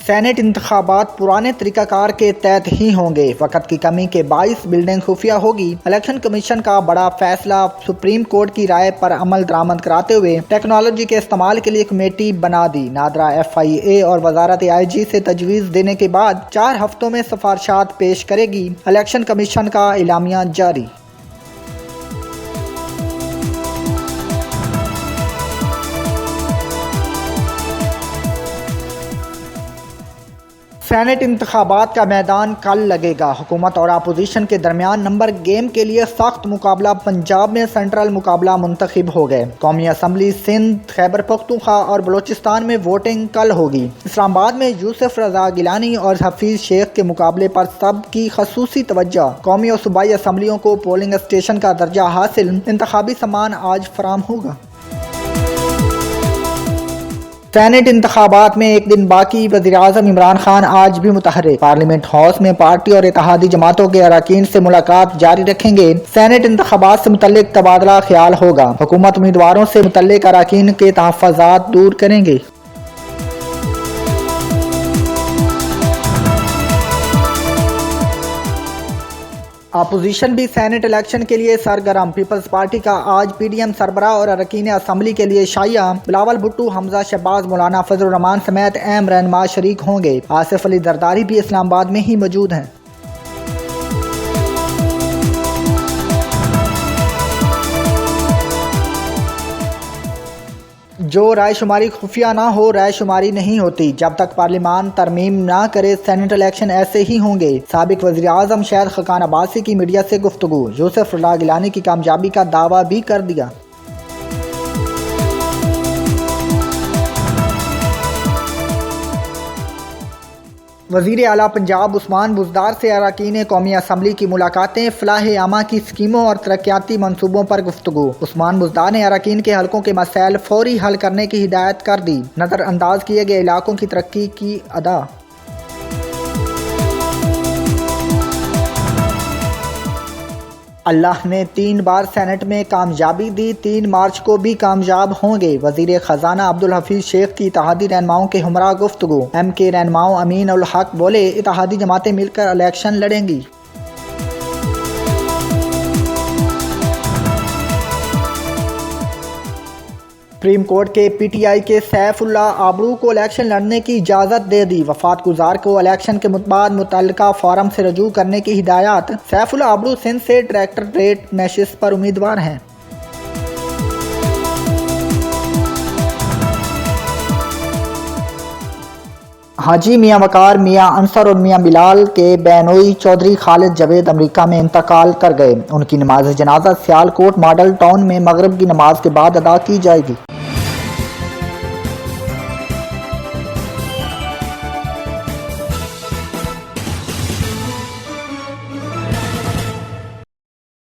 Senate इंतखाबात पुराने तरीकाकार के तहत ही होंगे। वक्त की कमी के बाइस बिल्डिंग खुफिया होगी। इलेक्शन कमीशन का बड़ा फैसला। सुप्रीम कोर्ट की राय पर अमल दरामद कराते हुए टेक्नोलॉजी के इस्तेमाल के लिए कमेटी बना दी। नादरा FIA और वजारत IG से तजवीज़ देने के बाद 4 हफ्तों में सिफारिशात पेश करेगी। इलेक्शन कमीशन का इलामिया जारी। सेनेट इंतखाबात का मैदान कल लगेगा। हुकूमत और अपोजिशन के दरमियान नंबर गेम के लिए सख्त मुकाबला। पंजाब में सेंट्रल मुकाबला मुंतखब हो गए। कौमी असम्बली सिंध, खैबर पख्तूनख्वा और बलोचिस्तान में वोटिंग कल होगी। इस्लामाबाद में यूसुफ रजा गिलानी और हफीज शेख के मुकाबले पर सब की खसूसी तवज्जो। कौमी और सूबाई असम्बलियों को पोलिंग स्टेशन का दर्जा हासिल। इंतखाबी सामान आज फराम होगा। सेनेट इंतखाबात में एक दिन बाकी। वज़ीर-ए-आज़म इमरान खान आज भी मुतहर्रिक। पार्लियामेंट हाउस में पार्टी और इत्तेहादी जमातों के अरकान से मुलाकात जारी रखेंगे। सेनेट इंतखाबात से मुतल्लिक तबादला ख्याल होगा। हुकूमत उम्मीदवारों से मुतल्लिक अरकान के तहफ़्फ़ुज़ात दूर करेंगे। अपोजिशन भी सेनेट इलेक्शन के लिए सरगर्म। पीपल्स पार्टी का आज PDM सरबराह और अरकान असम्बली के लिए शाया। बिलावल भुट्टो, हमजा शहबाज, मौलाना फजलुर रहमान समेत अहम रहनुमा शरीक होंगे। आसिफ अली जरदारी भी इस्लामाबाद में ही मौजूद हैं। जो रायशुमारी खुफिया ना हो, रायशुमारी नहीं होती। जब तक पार्लियामान तरमीम ना करे, सेनेट इलेक्शन ऐसे ही होंगे। साबिक वज़ीर-ए-आज़म शाहिद खकान अब्बासी की मीडिया से गुफ्तगू। यूसुफ रजा गिलानी की कामयाबी का दावा भी कर दिया। वज़ीर आला पंजाब उस्मान बुज़दार से अरकान कौमी असम्बली की मुलाकातें। फलाह आमा की स्कीमों और तरक्याती मनसूबों पर गुफ्तगू। उस्मान बुज़दार ने अरकान के हलकों के मसाइल फौरी हल करने की हिदायत कर दी। नज़रअंदाज किए गए इलाकों की तरक्की की अदा। अल्लाह ने 3 बार सेनेट में कामयाबी दी, 3 मार्च को भी कामयाब होंगे। वज़ीर ख़जाना अब्दुल हफीज शेख की इत्तेहादी रहनुमाओं के हमरा गुफ्तगू। MK रहनुमाओं अमीन उल हक बोले, इत्तेहादी जमातें मिलकर इलेक्शन लड़ेंगी। सुप्रीम कोर्ट के PTI के सैफुल्लाह आबरू को इलेक्शन लड़ने की इजाज़त दे दी। वफात गुजार को इलेक्शन के बाद मुतल्लिका फोरम से रजू करने की हिदायत। सैफुल्लाह आबरू सिंध से डायरेक्टरेट नशिस्त पर उम्मीदवार हैं। हाजी मियां वकार, मियां अंसर और मियां बिलाल के बेनोई चौधरी खालिद जवेद अमेरिका में इंतकाल कर गए। उनकी नमाज जनाजा सियालकोट मॉडल टाउन में मगरिब की नमाज के बाद अदा की जाएगी।